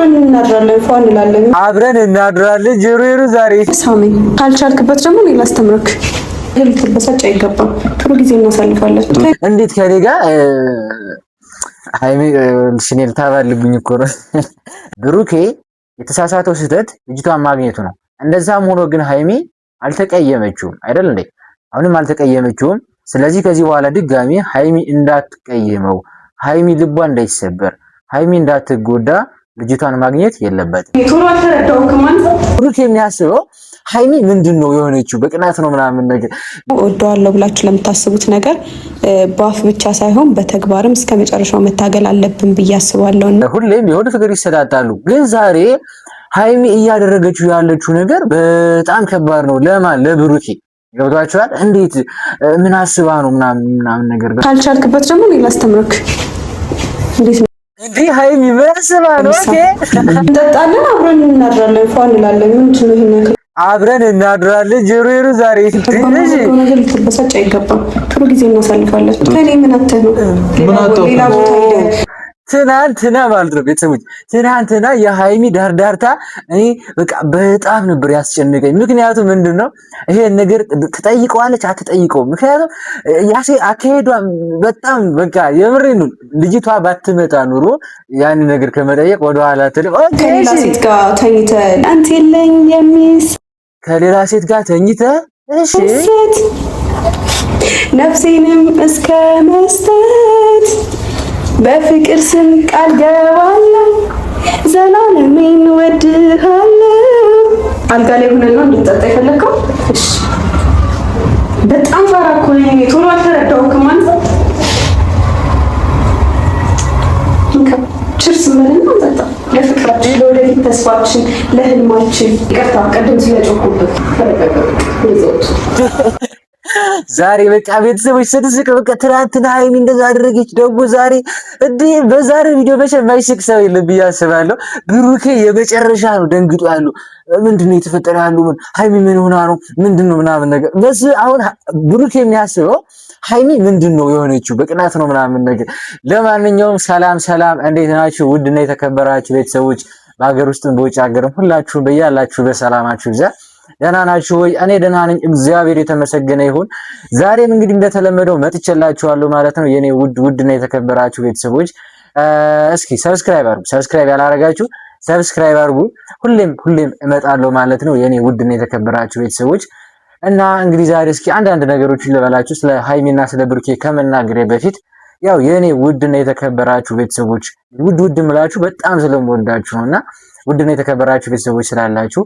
አብረን እናድራለን ፏን እንላለን አብረን እናድራለን ጀሮሩ ዛሬ ሳመኝ ካልቻልክበት ደግሞ እኔ ላስተምርክ ልትበሳጭ አይገባም ጥሩ ጊዜ እናሳልፋለን እንዴት ከኔ ጋር ሃይሚ ሽኔል ታባልጉኝ እኮ ነው ብሩኬ የተሳሳተው ስህተት ልጅቷን ማግኘቱ ነው እንደዛም ሆኖ ግን ሃይሚ አልተቀየመችውም አይደል እንዴ አሁንም አልተቀየመችውም ስለዚህ ከዚህ በኋላ ድጋሚ ሃይሚ እንዳትቀየመው ሃይሚ ልቧ እንዳይሰበር ሃይሚ እንዳትጎዳ ልጅቷን ማግኘት የለበትም ቶሎ አልተረዳውም ማለት ብሩኬ የሚያስበው ሃይሚ ምንድነው የሆነችው በቅናት ነው ምናምን ነገር ወደዋለሁ ብላችሁ ለምታስቡት ነገር ባፍ ብቻ ሳይሆን በተግባርም እስከ መጨረሻው መታገል አለብን ብዬ አስባለሁ ሁሌም የሆነ ፍቅር ይሰጣጣሉ ግን ዛሬ ሃይሚ እያደረገችው ያለችው ነገር በጣም ከባድ ነው ለማን ለብሩኬ ገብቷችኋል እንዴት ምን አስባ ነው ምናምን ነገር ካልቻልክበት ደግሞ እኔ ላስተምርክ እንዴ ሃይሚ በስማ ነው ኦኬ እንጠጣለን አብረን እናድራለን ፏን እንላለን ምንድነው ይሄ ነገር አብረን እናድራለን ጀሮሩ ዛሬ ትንሽ ነገር ልትበሳጭ አይገባም ጥሩ ጊዜ እናሳልፋለን ከኔ ምን አተህ ነው ሌላ ቦታ ሄደህ ትናንትና ማለት ነው ቤተሰቦች ትናንትና የሃይሚ ዳርዳርታ እኔ በቃ በጣም ነበር ያስጨነቀኝ ምክንያቱም ምንድነው ይሄ ነገር ተጠይቀዋለች አትጠይቀው ምክንያቱም ያሴ አካሄዷ በጣም በቃ የምሬን ልጅቷ ባትመጣ ኑሮ ያን ነገር ከመጠየቅ ወደ ኋላ ከሌላ ሴት ጋር ተኝተ አንተ የለኝ የሚስ ከሌላ ሴት ጋር ተኝተ እሺ ነፍሴንም እስከ መስጠት በፍቅር ስም ቃል ገባለሁ ዘላለሜን ወድሃለሁ አልጋ ላይ ሆነን ነው እንድትጠጣ የፈለከው እሺ በጣም ፈራኩ ነኝ ቶሎ አልተረዳውም ማለት ነው ችርስ ምንና እንጠጣ ለፍቅራችን ለወደፊት ተስፋችን ለህልማችን ይቅርታ ቀደም ስለጮኩበት ዛሬ በቃ ቤተሰቦች ስድስቅ በቃ ትናንትና ሃይሚ እንደዛ አደረገች ደግሞ ዛሬ እንዴ በዛሬ ቪዲዮ ማይስቅ ሰው የለም ብዬ አስባለሁ ብሩኬ የመጨረሻ ነው ደንግጦ ያለው ምንድነው የተፈጠረ ያለው ሃይሚ ምን ሆና ነው ምንድነው ምናምን ነገር በስ አሁን ብሩኬ የሚያስበው ሃይሚ ምንድነው የሆነችው በቅናት ነው ምናምን ነገር ለማንኛውም ሰላም እንዴት ናችሁ ውድና የተከበራችሁ ቤተሰቦች በአገር ውስጥም በውጭ ሀገርም ሁላችሁ በያላችሁ በሰላማችሁ ይዛ ደህና ናችሁ ወይ እኔ ደህና ነኝ እግዚአብሔር የተመሰገነ ይሁን ዛሬም እንግዲህ እንደተለመደው መጥቼላችኋለሁ ማለት ነው የኔ ውድና የተከበራችሁ ቤተሰቦች እስኪ ሰብስክራይብ ያላረጋችሁ ሰብስክራይብ አድርጉ ሁሌም እመጣለሁ ማለት ነው የኔ ውድና የተከበራችሁ ቤተሰቦች እና እንግዲህ ዛሬ እስኪ አንዳንድ ነገሮችን ልበላችሁ ስለ ሃይሚና ስለ ብሩኬ ከመናገሬ በፊት ያው የኔ ውድና የተከበራችሁ ቤተሰቦች ውድ ምላችሁ በጣም ስለምወዳችሁ ነውና ውድና የተከበራችሁ ቤተሰቦች ስላላችሁ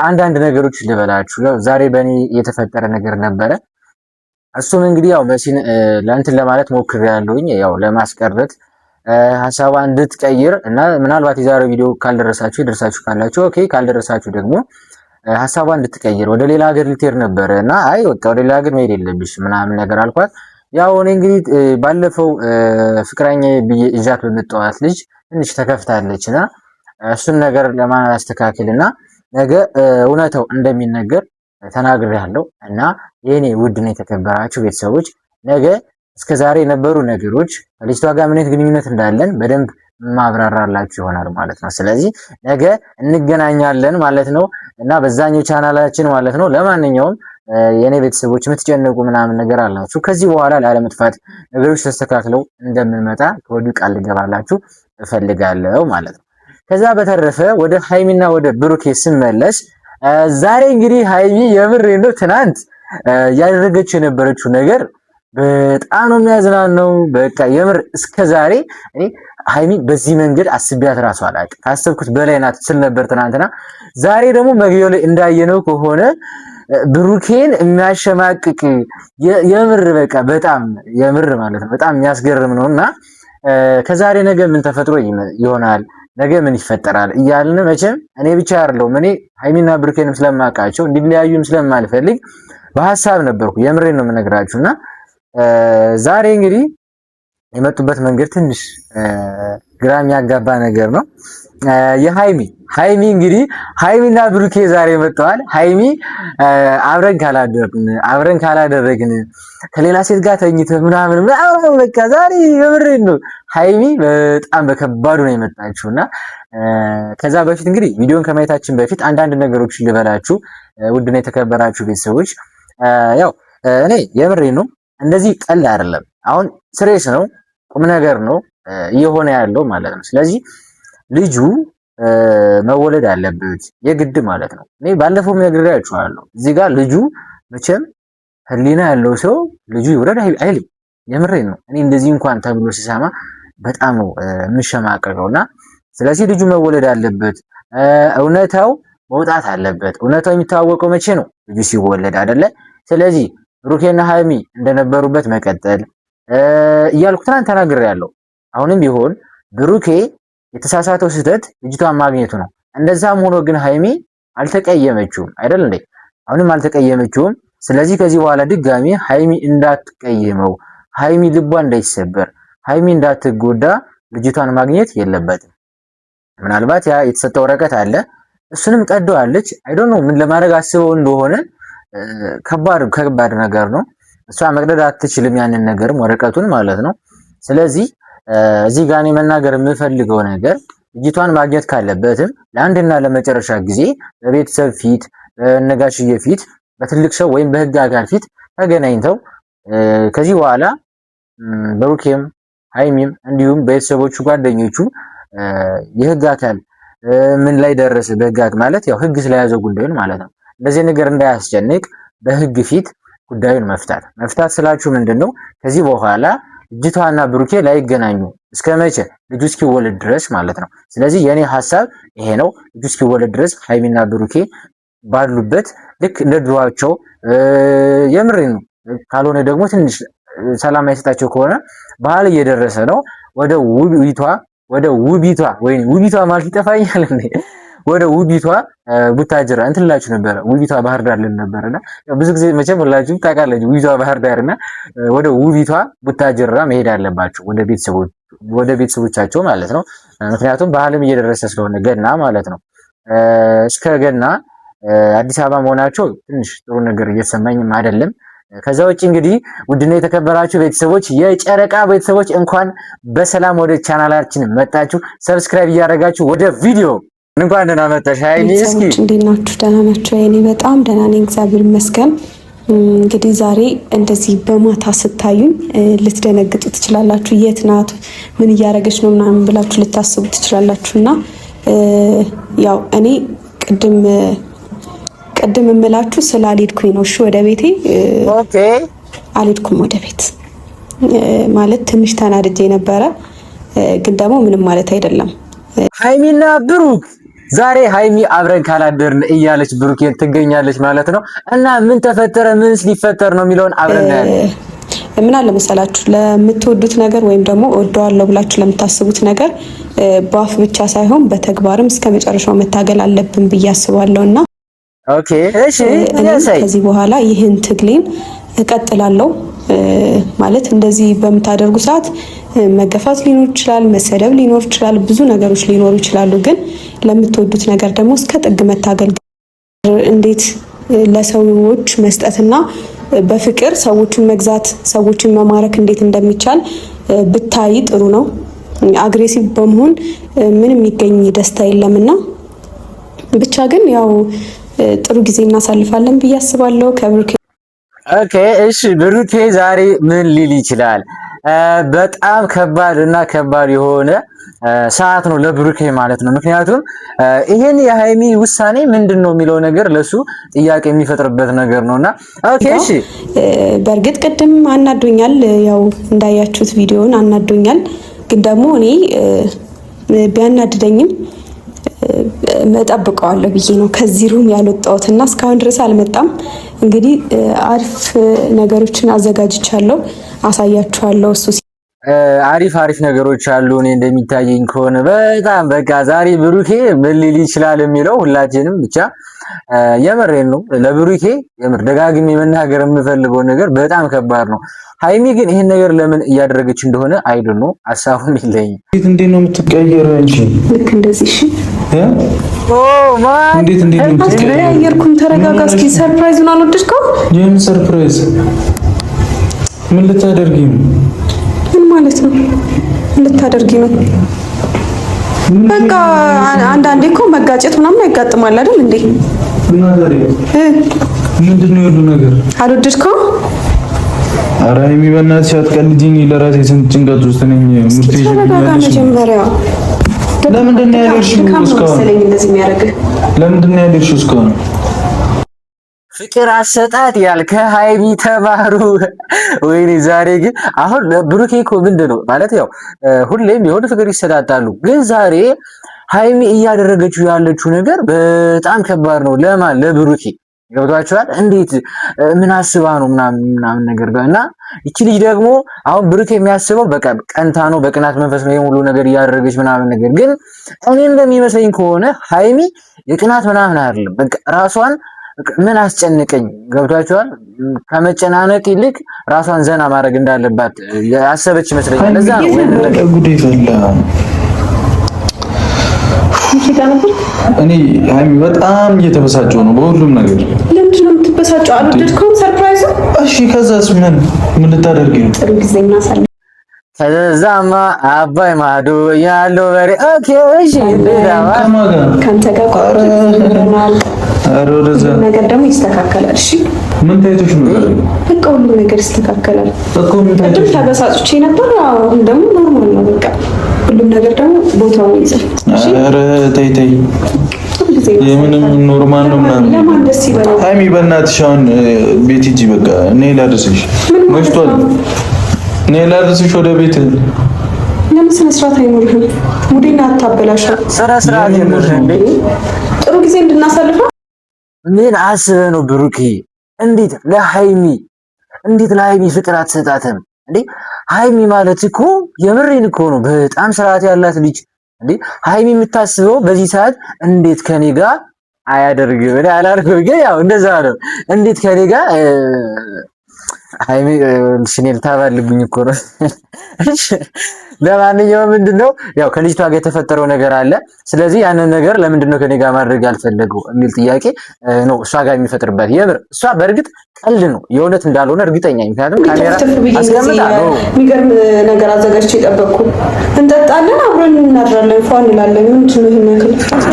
አንዳንድ ነገሮች ልበላችሁ ያው ዛሬ በእኔ የተፈጠረ ነገር ነበረ እሱም እንግዲህ ያው መሲን ለእንትን ለማለት ሞክሬያለሁኝ ያው ለማስቀረት ሐሳቧን እንድትቀይር እና ምናልባት የዛሬው ቪዲዮ ካልደረሳችሁ ይደርሳችሁ ካላችሁ ኦኬ ካልደረሳችሁ ደግሞ ሐሳቧን እንድትቀይር ወደ ሌላ ሀገር ልትሄድ ነበረ እና አይ ወጣ ወደ ሌላ ሀገር መሄድ የለብሽ ምናምን ነገር አልኳት ያው እኔ እንግዲህ ባለፈው ፍቅረኛ ብዬ እዛት በመጣዋት ልጅ ትንሽ ተከፍታለችና እሱን ነገር ለማስተካከልና ነገ እውነታው እንደሚነገር ተናግሬያለሁ እና የኔ ውድና የተከበራችሁ ቤተሰቦች ነገ እስከዛሬ የነበሩ ነገሮች ከልጅቷ ጋር ምን አይነት ግንኙነት እንዳለን በደንብ ማብራራላችሁ ይሆናል ማለት ነው ስለዚህ ነገ እንገናኛለን ማለት ነው እና በዛኛው ቻናላችን ማለት ነው ለማንኛውም የኔ ቤተሰቦች የምትጨነቁ ምናምን ነገር አላችሁ ከዚህ በኋላ ላለመጥፋት ነገሮች ተስተካክለው እንደምንመጣ ከወዲሁ ቃል ልገባላችሁ እፈልጋለሁ ማለት ነው ከዛ በተረፈ ወደ ሃይሚና ወደ ብሩኬ ስመለስ ዛሬ እንግዲህ ሃይሚ የምር ነው ትናንት ያደረገች የነበረችው ነገር በጣም ነው የሚያዝናናው በቃ የምር እስከዛሬ እኔ ሃይሚ በዚህ መንገድ አስቢያት ራሱ አላውቅም ካሰብኩት በላይ ናት ስል ነበር ትናንትና ዛሬ ደግሞ መግቢያው ላይ እንዳየነው ከሆነ ብሩኬን የሚያሸማቅቅ የምር በቃ በጣም የምር ማለት ነው በጣም የሚያስገርም ነውና ከዛሬ ነገ ምን ተፈጥሮ ይሆናል ነገ ምን ይፈጠራል እያልን መቼም እኔ ብቻ አይደለም እኔ ሃይሚና ብሩኬንም ስለማቃቸው እንዲለያዩም ስለማልፈልግ በሐሳብ ነበርኩ የምሬን ነው የምነግራችሁና ዛሬ እንግዲህ የመጡበት መንገድ ትንሽ ግራ የሚያጋባ ነገር ነው። ሃይሚ እንግዲህ ሃይሚና ብሩኬ ዛሬ መጥተዋል። ሃይሚ አብረን ካላደረግን ከሌላ ሴት ጋር ተኝተህ ምናምን በቃ ዛሬ የምሬን ነው። ሃይሚ በጣም በከባዱ ነው የመጣችውና ከዛ በፊት እንግዲህ ቪዲዮን ከማየታችን በፊት አንዳንድ ነገሮችን ልበላችሁ ውድና የተከበራችሁ ቤተሰቦች። ያው እኔ የምሬን ነው፣ እንደዚህ ቀልድ አይደለም። አሁን ስሬስ ነው፣ ቁም ነገር ነው እየሆነ ያለው ማለት ነው። ስለዚህ ልጁ መወለድ አለበት የግድ ማለት ነው። እኔ ባለፈውም ነግሬያችኋለሁ። እዚህ ጋር ልጁ መቼም ህሊና ያለው ሰው ልጁ ይውረድ አይልም። የምሬን ነው። እኔ እንደዚህ እንኳን ተብሎ ሲሰማ በጣም ነው የምሸማቀቀውና ስለዚህ ልጁ መወለድ አለበት። እውነታው መውጣት አለበት። እውነታው የሚታወቀው መቼ ነው? ልጁ ሲወለድ አይደለ? ስለዚህ ብሩኬና ሃይሚ እንደነበሩበት መቀጠል እያልኩ ትናንት ተናግሬያለሁ። አሁንም ቢሆን ብሩኬ የተሳሳተው ስህተት ልጅቷን ማግኘቱ ነው። እንደዛም ሆኖ ግን ሃይሚ አልተቀየመችውም አይደል እንዴ? አሁንም አልተቀየመችውም። ስለዚህ ከዚህ በኋላ ድጋሚ ሃይሚ እንዳትቀየመው፣ ሃይሚ ልቧ እንዳይሰበር፣ ሃይሚ እንዳትጎዳ ልጅቷን ማግኘት የለበትም። ምናልባት ያ የተሰጠው ወረቀት አለ፣ እሱንም ቀደዋለች። አይ ዶንት ኖ ምን ለማድረግ አስበው እንደሆነ ከባድ ነገር ነው። እሷ መቅደድ አትችልም ያንን ነገርም ወረቀቱን ማለት ነው። ስለዚህ እዚህ ጋር እኔ መናገር የምፈልገው ነገር ልጅቷን ማግኘት ካለበትም ለአንድና ለመጨረሻ ጊዜ በቤተሰብ ፊት፣ በነጋሽዬ ፊት፣ በትልቅ ሰው ወይም በህግ አካል ፊት ተገናኝተው ከዚህ በኋላ ብሩኬም ሃይሚም እንዲሁም ቤተሰቦቹ ጓደኞቹ የህግ አካል ምን ላይ ደረሰ በህግ ማለት ያው ህግ ስለያዘው ጉዳዩን ማለት ነው። እንደዚህ ነገር እንዳያስጨንቅ በህግ ፊት ጉዳዩን መፍታት ስላችሁ ምንድነው ከዚህ በኋላ ልጅቷና ብሩኬ ላይገናኙ እስከ መቼ? ልጁ እስኪወለድ ድረስ ማለት ነው። ስለዚህ የኔ ሐሳብ ይሄ ነው። ልጁ እስኪወለድ ድረስ ሃይሚና ብሩኬ ባሉበት ልክ እንደ ድሯቸው የምሬ ነው። ካልሆነ ደግሞ ትንሽ ሰላም አይሰጣቸው ከሆነ ባህል እየደረሰ ነው ወደ ውቢቷ ወይ ውቢቷ ማለት ይጠፋኛል እንዴ? ወደ ውቢቷ ቡታጅራ እንትላችሁ ነበረ። ውቢቷ ባህር ዳር ልን ነበርና ብዙ ጊዜ መቼም ሁላችሁም ታውቃላችሁ ውቢቷ ባህር ዳርና ወደ ውቢቷ ቡታጅራ መሄድ አለባችሁ ወደ ቤተሰቦቻቸው ማለት ነው። ምክንያቱም ባህልም እየደረሰ ስለሆነ ገና ማለት ነው። እስከ ገና አዲስ አበባ መሆናቸው ትንሽ ጥሩ ነገር እየተሰማኝም አይደለም። ከዛ ውጭ እንግዲህ ውድና የተከበራችሁ ቤተሰቦች የጨረቃ ቤተሰቦች እንኳን በሰላም ወደ ቻናላችን መጣችሁ። ሰብስክራይብ እያደረጋችሁ ወደ ቪዲዮ እንኳን ደህና መጣሽ ሃይሚ። እስኪ እንዴት ናችሁ? ደህና ናችሁ? እኔ በጣም ደህና ነኝ፣ እግዚአብሔር ይመስገን። እንግዲህ ዛሬ እንደዚህ በማታ ስታዩኝ ልትደነግጡ ትችላላችሁ። የት ናት ምን እያደረገች ነው ምናምን ብላችሁ ልታስቡ ትችላላችሁና ያው እኔ ቅድም እምላችሁ ስላልሄድኩኝ ነው። እሺ ወደ ቤቴ ኦኬ አልሄድኩም ወደ ቤት ማለት ትንሽ ተናድጄ ነበረ፣ ግን ደግሞ ምንም ማለት አይደለም። ሃይሚና ብሩክ ዛሬ ሃይሚ አብረን ካላደርን እያለች ብሩኬን ትገኛለች ማለት ነው። እና ምን ተፈጠረ ምንስ ሊፈጠር ነው የሚለውን አብረን እናያለን። ምን አለ መሰላችሁ ለምትወዱት ነገር ወይም ደግሞ እወደዋለሁ ብላችሁ ለምታስቡት ነገር በአፍ ብቻ ሳይሆን በተግባርም እስከ መጨረሻው መታገል አለብን ብዬ አስባለሁና ኦኬ እሺ ከዚህ በኋላ ይህን ትግሌን እቀጥላለሁ። ማለት እንደዚህ በምታደርጉ ሰዓት መገፋት ሊኖር ይችላል፣ መሰደብ ሊኖር ይችላል፣ ብዙ ነገሮች ሊኖሩ ይችላሉ። ግን ለምትወዱት ነገር ደግሞ እስከ ጥግ መታገል እንዴት ለሰዎች መስጠትና በፍቅር ሰዎችን መግዛት ሰዎችን መማረክ እንዴት እንደሚቻል ብታይ ጥሩ ነው። አግሬሲቭ በመሆን ምንም የሚገኝ ደስታ የለምና ብቻ ግን ያው ጥሩ ጊዜ እናሳልፋለን ብዬ አስባለሁ ከብሩኬ። ኦኬ እሺ ብሩኬ ዛሬ ምን ሊል ይችላል? በጣም ከባድ የሆነ ሰዓት ነው ለብሩኬ ማለት ነው። ምክንያቱም ይሄን የሃይሚ ውሳኔ ምንድነው የሚለው ነገር ለሱ ጥያቄ የሚፈጥርበት ነገር ነውና ኦኬ እሺ በእርግጥ ቅድም አናዶኛል፣ ያው እንዳያችሁት ቪዲዮን አናዶኛል። ግን ደግሞ እኔ ቢያናድደኝም መጠብቀዋለሁ ብዬ ነው ከዚህ ሩም ያልወጣሁትና እስካሁን ድረስ አልመጣም። እንግዲህ አሪፍ ነገሮችን አዘጋጅቻለሁ፣ አሳያችኋለሁ እሱ አሪፍ አሪፍ ነገሮች አሉ። እኔ እንደሚታየኝ ከሆነ በጣም በቃ ዛሬ ብሩኬ ምን ሊል ይችላል የሚለው ሁላችንም ብቻ የምሬን ነው። ለብሩኬ የምር ደጋግሜ መናገር የምፈልገው ነገር በጣም ከባድ ነው። ሃይሚ ግን ይሄን ነገር ለምን እያደረገች እንደሆነ አይደል ነው ሐሳቡም የለኝም። እንዴት ነው የምትቀየረው እንጂ ልክ እንደዚህ እሺ እንዴት ነው የምትቀየርኩኝ? ተረጋጋ እስኪ። ሰርፕራይዙን አልወደድከው? የምን ሰርፕራይዝ? ምን ልታደርጊ ነው? ምን ማለት ነው? ልታደርጊ ነው? በቃ አንዳንዴ እኮ መጋጨት ምናምን ያጋጥማል አይደል እንዴ? ምንድነው ያለው ነገር? አልወደድከው? ኧረ ሃይሚ በእናትሽ አትቀልጂኝ። ለራሴ ስንት ጭንቀት ውስጥ ነኝ። ሙርቴ መጀመሪያ ለምንድን ነው ያደርሽው እስካሁን? ለምንድን ነው ያደርሽው እስካሁን? ፍቅር አሰጣጥ ያልከ ሃይሚ ተማሩ። ወይኔ ዛሬ ግን አሁን ብሩኬ እኮ ምንድነው ማለት ያው ሁሌም የሆነ ፍቅር ይሰጣጣሉ፣ ግን ዛሬ ሃይሚ እያደረገችው ያለችው ነገር በጣም ከባድ ነው። ለማን? ለብሩኬ። ገብቷችኋል? እንዴት ምን አስባ ነው ምናምን ነገር ጋር እና እቺ ልጅ ደግሞ አሁን ብሩኬ የሚያስበው በቃ ቀንታ ነው፣ በቅናት መንፈስ ነው የሙሉ ነገር እያደረገች ምናምን ነገር። ግን እኔ እንደሚመስለኝ ከሆነ ሃይሚ የቅናት ምናምን አይደለም፣ በቃ ራሷን ምን አስጨንቀኝ። ገብቷቸዋል። ከመጨናነቅ ይልቅ ራሷን ዘና ማድረግ እንዳለባት ያሰበች ይመስለኛል። ለዛ ነው ጉዴ ፈላ። እኔ ሃይሚ በጣም እየተበሳጨው ነው በሁሉም ነገር። ለምንድን ነው የምትበሳጨው? አልወደድከውም ሰርፕራይዙ? እሺ ከዛስ ምን ልታደርጊ ነው? ጥሩ ጊዜ እናሳልፍ። ከዛማ አባይ ማዶ ያለው በሬ ኦኬ። እሺ ካንተ ጋር ቆርጠናል። ነገር ደግሞ ይስተካከላል። እሺ ምን ታይቶሽ ነው? በቃ ሁሉ ነገር ይስተካከላል። ቅድም ተበሳጭቼ ነበር፣ አሁን ደግሞ ኖርማል ነው። በቃ ሁሉም ነገር ደግሞ ቦታውን ይይዛል። እሺ ኧረ ተይ ተይ፣ የምንም ኖርማል ነው ምናምን። ለማን ደስ ይበላል? ሃይሚ በእናትሽ አሁን ቤት ሂጂ። በቃ እኔ ላድርስሽ፣ መሽቷል። እኔ ላድርስሽ ወደ ቤት። ለምን ስነ ስርዓት አይኖርህም? ሙዴን አታበላሽ። ስነ ስርዓት ይኖርህ እንዴ? ጥሩ ጊዜ እንድናሳልፍ ምን አስበህ ነው ብሩኬ? እንዴት ለሃይሚ ፍቅር አትሰጣትም እንዴ? ሃይሚ ማለት እኮ የምሬን እኮ ነው በጣም ስርዓት ያላት ልጅ እንዴ። ሃይሚ የምታስበው በዚህ ሰዓት እንዴት ከኔ ጋር አያደርግም? እኔ አላልኩም፣ ግን ያው እንደዛ ነው። እንዴት ከኔ ጋር ሃይሚ ሽኔል ታባልጉኝ እኮ ነው። ለማንኛውም ምንድነው ያው ከልጅቷ ጋር የተፈጠረው ነገር አለ። ስለዚህ ያንን ነገር ለምንድነው ከኔ ጋር ማድረግ ያልፈለገው የሚል ጥያቄ ነው እሷ ጋር የሚፈጥርበት። የምር እሷ በእርግጥ ቀልድ ነው የእውነት እንዳልሆነ እርግጠኛ፣ ምክንያቱም ካሜራ አስቀምጣ ነው። የሚገርም ነገር አዘጋጅቼ የጠበቅኩ። እንጠጣለን፣ አብረን እናድራለን፣ ፏን እንላለን። ምንድነው ይሄን ያክል?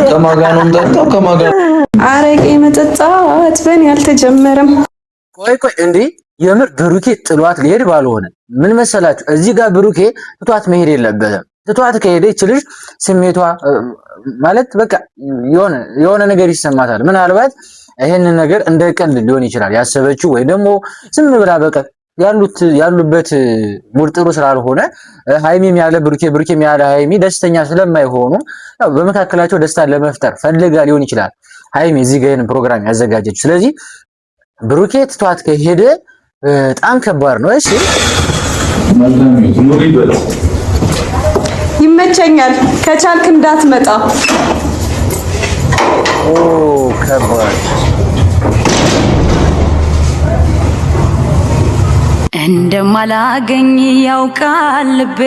ከማን ጋር ነው የምጠጣው? ከማን ጋር? አረቄ መጠጣት በእኔ አልተጀመረም። ቆይ እንዴ የምር ብሩኬ ጥሏት ሊሄድ ባልሆነ ምን መሰላችሁ? እዚህ ጋር ብሩኬ ትቷት መሄድ የለበትም። ትቷት ከሄደ ይችልሽ ስሜቷ ማለት በቃ የሆነ ነገር ይሰማታል። ምናልባት ይሄንን ነገር እንደ ቀልድ ሊሆን ይችላል ያሰበችው፣ ወይ ደግሞ ዝም ብላ በቃ ያሉበት ሙድ ጥሩ ስላልሆነ ሃይሚም ያለ ብሩኬም ያለ ሃይሚ ደስተኛ ስለማይሆኑ በመካከላቸው ደስታን ለመፍጠር ፈልጋ ሊሆን ይችላል ሃይሚ እዚህ ጋር ይሄን ፕሮግራም ያዘጋጀችው። ስለዚህ ብሩኬ ትቷት ከሄደ በጣም ከባድ ነው። እሺ ይመቸኛል፣ ከቻልክ እንዳትመጣ። ከባድ እንደማላገኝ ያውቃል ልቤ፣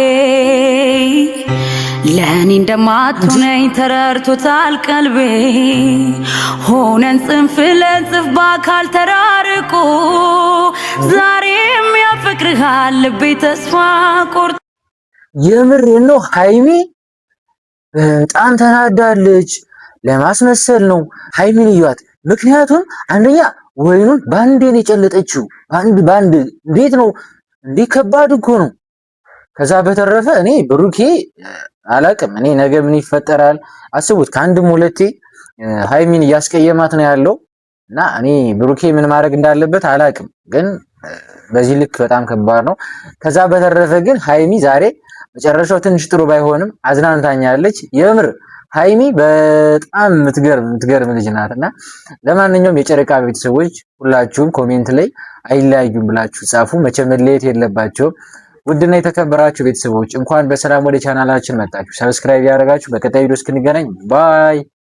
ለእኔ እንደማትሆነኝ ተረድቶታል ቀልቤ። ሆነን ጽንፍ ለጽንፍ በአካል ተራርቆ ዛሬም ያፈቅርሃል ልቤ ተስፋ ቆርጦ። የምር ነው ሃይሚ በጣም ተናዳለች። ለማስመሰል ነው ሃይሚን እዩዋት። ምክንያቱም አንደኛ ወይኑን ባንዴ ነው የጨለጠችው። ባንድ እንዴት ነው እንዴ? ከባድ እኮ ነው። ከዛ በተረፈ እኔ ብሩኬ አላቅም። እኔ ነገ ምን ይፈጠራል አስቡት። ከአንድም ሁለቴ ሃይሚን እያስቀየማት ነው ያለው እና እኔ ብሩኬ ምን ማድረግ እንዳለበት አላቅም፣ ግን በዚህ ልክ በጣም ከባድ ነው። ከዛ በተረፈ ግን ሃይሚ ዛሬ መጨረሻው ትንሽ ጥሩ ባይሆንም አዝናንታኛለች። የምር ሃይሚ በጣም የምትገርም ልጅ ናትና ለማንኛውም የጨረቃ ቤተሰቦች ሁላችሁም ኮሜንት ላይ አይለያዩም ብላችሁ ጻፉ። መቼም መለየት የለባቸውም። ውድና የተከበራችሁ ቤተሰቦች እንኳን በሰላም ወደ ቻናላችን መጣችሁ። ሰብስክራይብ ያደረጋችሁ በቀጣይ ቪዲዮ እስክንገናኝ ባይ